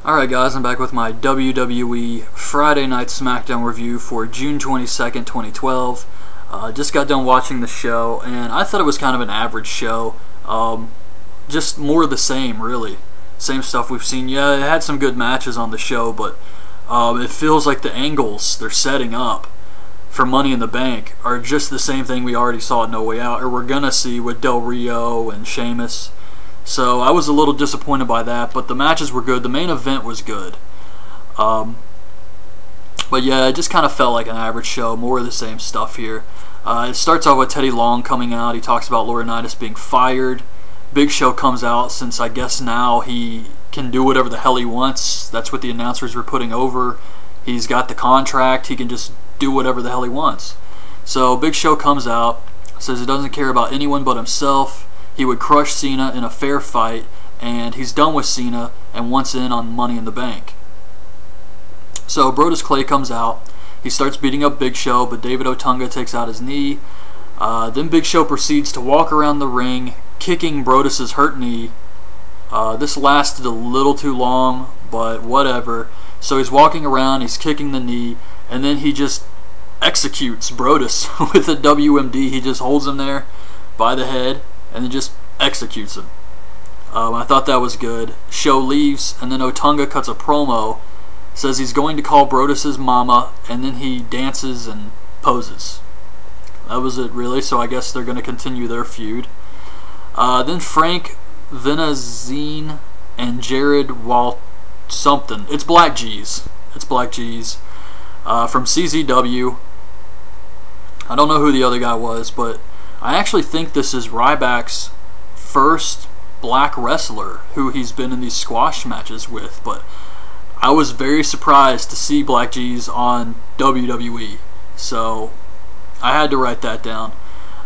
Alright guys, I'm back with my WWE Friday Night Smackdown review for June 22nd, 2012. Just got done watching the show, and I thought it was kind of an average show. Just more of the same, really. Same stuff we've seen. Yeah, it had some good matches on the show, but it feels like the angles they're setting up for Money in the Bank are just the same thing we already saw at No Way Out, or we're gonna see with Del Rio and Sheamus. So I was a little disappointed by that, but the matches were good. The main event was good. But yeah, it just kind of felt like an average show, more of the same stuff here. It starts off with Teddy Long coming out. He talks about Laurinaitis being fired. Big Show comes out since I guess now he can do whatever the hell he wants. That's what the announcers were putting over. He's got the contract. He can just do whatever the hell he wants. So Big Show comes out, says he doesn't care about anyone but himself. He would crush Cena in a fair fight, and he's done with Cena and wants in on Money in the Bank. So Brutus Clay comes out. He starts beating up Big Show, but David Otunga takes out his knee. Then Big Show proceeds to walk around the ring, kicking Brutus's hurt knee. This lasted a little too long, but whatever. So he's walking around, he's kicking the knee, and then he just executes Brutus with a WMD. He just holds him there by the head and then just executes him. I thought that was good. Show leaves, and then Otunga cuts a promo, says he's going to call Brutus's mama, and then he dances and poses. That was it, really. So I guess they're going to continue their feud. Then Frank Venazine and Jared Walt something. It's Black G's. It's Black G's from CZW. I don't know who the other guy was, but I actually think this is Ryback's first black wrestler who he's been in these squash matches with, but I was very surprised to see Black G's on WWE, so I had to write that down.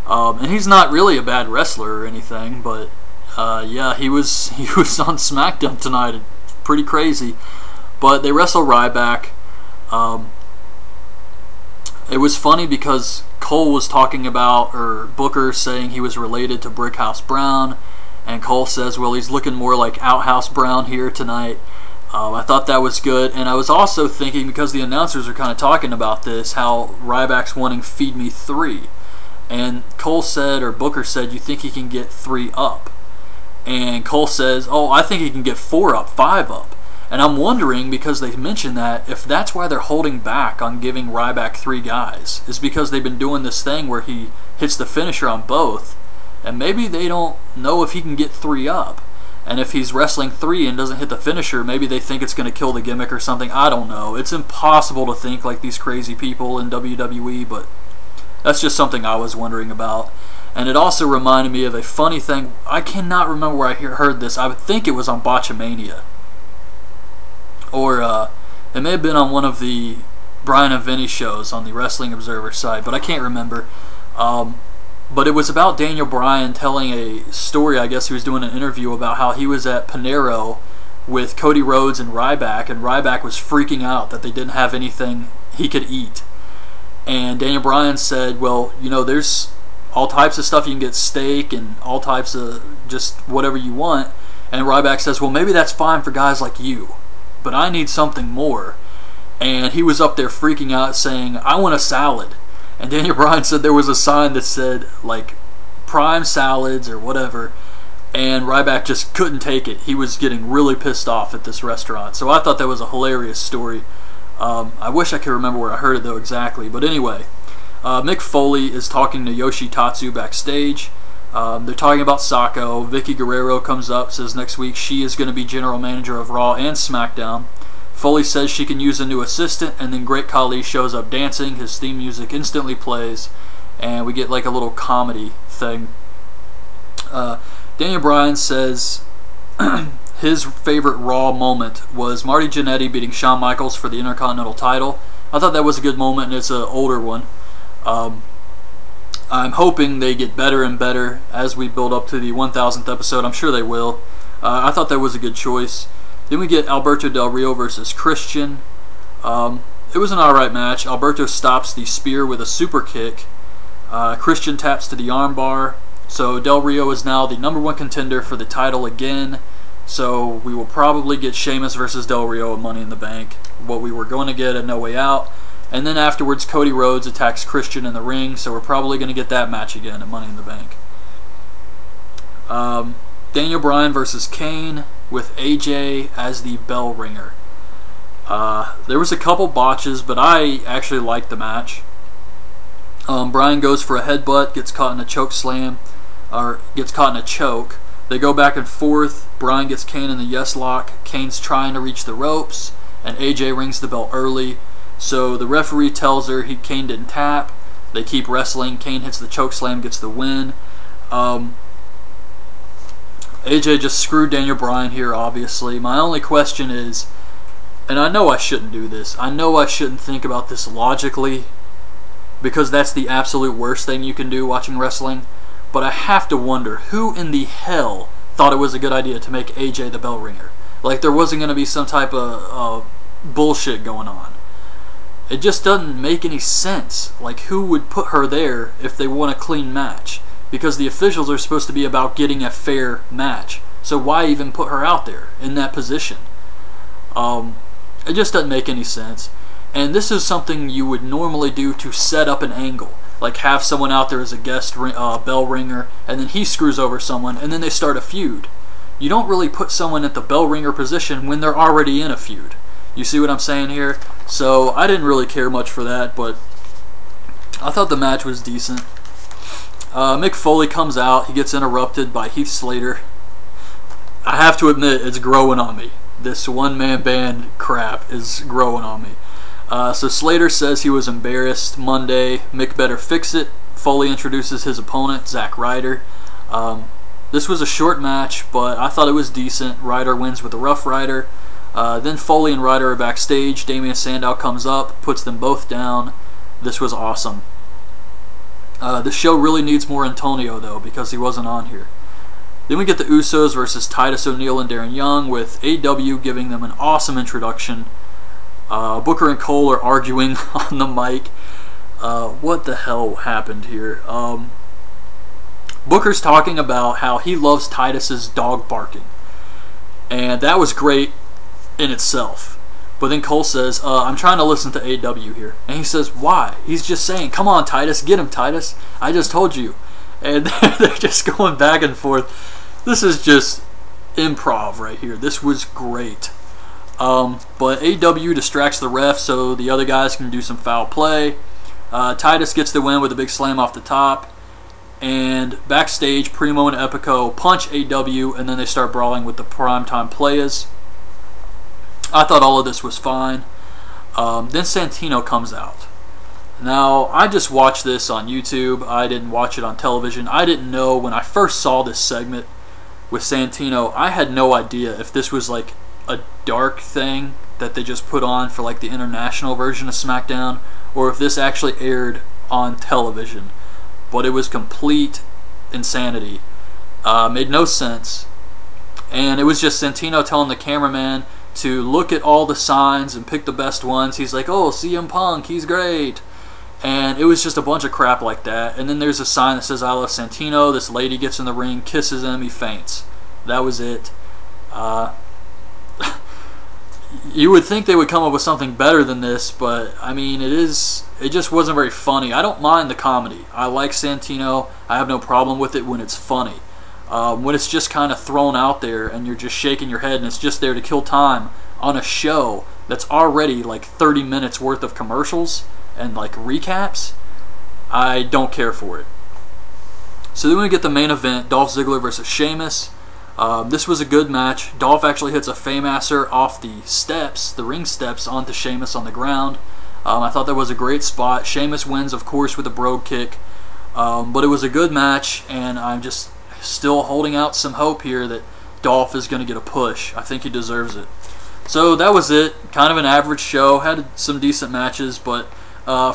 And he's not really a bad wrestler or anything, but yeah, he was on SmackDown tonight. Pretty crazy. But they wrestle Ryback. It was funny because Cole was talking about, or Booker saying he was related to Brickhouse Brown, and Cole says, well, he's looking more like Outhouse Brown here tonight. I thought that was good, and I was also thinking, because the announcers are kind of talking about this, how Ryback's wanting Feed Me 3. And Cole said, or Booker said, you think he can get 3 up? And Cole says, oh, I think he can get 4 up, 5 up. And I'm wondering, because they mentioned that, if that's why they're holding back on giving Ryback 3 guys, is because they've been doing this thing where he hits the finisher on both, and maybe they don't know if he can get 3 up. And if he's wrestling 3 and doesn't hit the finisher, maybe they think it's going to kill the gimmick or something. I don't know. It's impossible to think like these crazy people in WWE, but that's just something I was wondering about. And it also reminded me of a funny thing. I cannot remember where I heard this. I would think it was on Botchamania. Or it may have been on one of the Bryan and Vinny shows on the Wrestling Observer site, but I can't remember. But it was about Daniel Bryan telling a story. I guess he was doing an interview about how he was at Panero with Cody Rhodes and Ryback was freaking out that they didn't have anything he could eat. And Daniel Bryan said, well, you know, there's all types of stuff. You can get steak and all types of just whatever you want. And Ryback says, well, maybe that's fine for guys like you, but I need something more. And he was up there freaking out saying, I want a salad. And Daniel Bryan said there was a sign that said, like, prime salads or whatever. And Ryback just couldn't take it. He was getting really pissed off at this restaurant. So I thought that was a hilarious story. I wish I could remember where I heard it, though, exactly. But anyway, Mick Foley is talking to Yoshitatsu backstage. They're talking about Sako. Vicky Guerrero comes up, says next week she is going to be general manager of Raw and SmackDown. Foley says she can use a new assistant, and then Great Khali shows up dancing. His theme music instantly plays, and we get like a little comedy thing. Daniel Bryan says his favorite Raw moment was Marty Jannetty beating Shawn Michaels for the Intercontinental title. I thought that was a good moment, and it's an older one. I'm hoping they get better and better as we build up to the 1000th episode. I'm sure they will. I thought that was a good choice. Then we get Alberto Del Rio versus Christian. It was an alright match. Alberto stops the spear with a super kick. Christian taps to the armbar. So Del Rio is now the #1 contender for the title again. So we will probably get Sheamus versus Del Rio at Money in the Bank, what we were going to get at No Way Out. And then afterwards, Cody Rhodes attacks Christian in the ring, so we're probably going to get that match again at Money in the Bank. Daniel Bryan versus Kane with AJ as the bell ringer. There was a couple botches, but I actually liked the match. Bryan goes for a headbutt, gets caught in a choke slam, or gets caught in a choke. They go back and forth. Bryan gets Kane in the yes lock. Kane's trying to reach the ropes, and AJ rings the bell early. So the referee tells her Kane didn't tap. They keep wrestling. Kane hits the choke slam, gets the win. AJ just screwed Daniel Bryan here, obviously. My only question is, and I know I shouldn't do this, I know I shouldn't think about this logically, because that's the absolute worst thing you can do watching wrestling, but I have to wonder, who in the hell thought it was a good idea to make AJ the bell ringer? Like there wasn't going to be some type of bullshit going on. It just doesn't make any sense. Like, who would put her there if they want a clean match? Because the officials are supposed to be about getting a fair match. So why even put her out there in that position? It just doesn't make any sense. And this is something you would normally do to set up an angle. Like have someone out there as a guest bell ringer, and then he screws over someone, and then they start a feud. You don't really put someone at the bell ringer position when they're already in a feud. You see what I'm saying here? So I didn't really care much for that, but I thought the match was decent. Mick Foley comes out. He gets interrupted by Heath Slater. I have to admit, it's growing on me. This one-man band crap is growing on me. So Slater says he was embarrassed Monday. Mick better fix it. Foley introduces his opponent, Zack Ryder. This was a short match, but I thought it was decent. Ryder wins with a Rough Rider. Then Foley and Ryder are backstage. Damian Sandow comes up, puts them both down. This was awesome. The show really needs more Antonio, though, because he wasn't on here. Then we get the Usos versus Titus O'Neil and Darren Young, with AW giving them an awesome introduction. Booker and Cole are arguing on the mic. What the hell happened here? Booker's talking about how he loves Titus's dog barking. And that was great in itself. But then Cole says, I'm trying to listen to AW here. And he says, why? He's just saying, come on, Titus, get him, Titus. I just told you. And they're just going back and forth. This is just improv right here. This was great. But AW distracts the ref so the other guys can do some foul play. Titus gets the win with a big slam off the top. And backstage, Primo and Epico punch AW, and then they start brawling with the Primetime Players. I thought all of this was fine. Then Santino comes out. Now, I just watched this on YouTube. I didn't watch it on television. I didn't know when I first saw this segment with Santino, I had no idea if this was like a dark thing that they just put on for like the international version of SmackDown, or if this actually aired on television. But it was complete insanity. Made no sense. And it was just Santino telling the cameraman to look at all the signs and pick the best ones. He's like, oh, CM Punk, he's great. And it was just a bunch of crap like that. And then there's a sign that says, I love Santino. This lady gets in the ring, kisses him, he faints. That was it. You would think they would come up with something better than this, but I mean, it just wasn't very funny. I don't mind the comedy. I like Santino. I have no problem with it when it's funny. When it's just kind of thrown out there and you're just shaking your head and it's just there to kill time on a show that's already like 30 minutes worth of commercials and like recaps, I don't care for it. So then we get the main event, Dolph Ziggler versus Sheamus. This was a good match. Dolph actually hits a Fameasser off the steps, the ring steps, onto Sheamus on the ground. I thought that was a great spot. Sheamus wins, of course, with a brogue kick. But it was a good match, and I'm just still holding out some hope here that Dolph is going to get a push. I think he deserves it. So that was it. Kind of an average show. Had some decent matches, but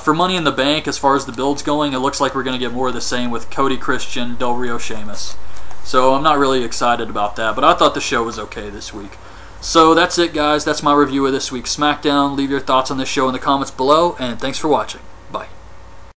for Money in the Bank, as far as the build's going, it looks like we're going to get more of the same with Cody, Christian, Del Rio, Sheamus. So I'm not really excited about that, but I thought the show was okay this week. So that's it, guys. That's my review of this week's SmackDown. Leave your thoughts on this show in the comments below, and thanks for watching.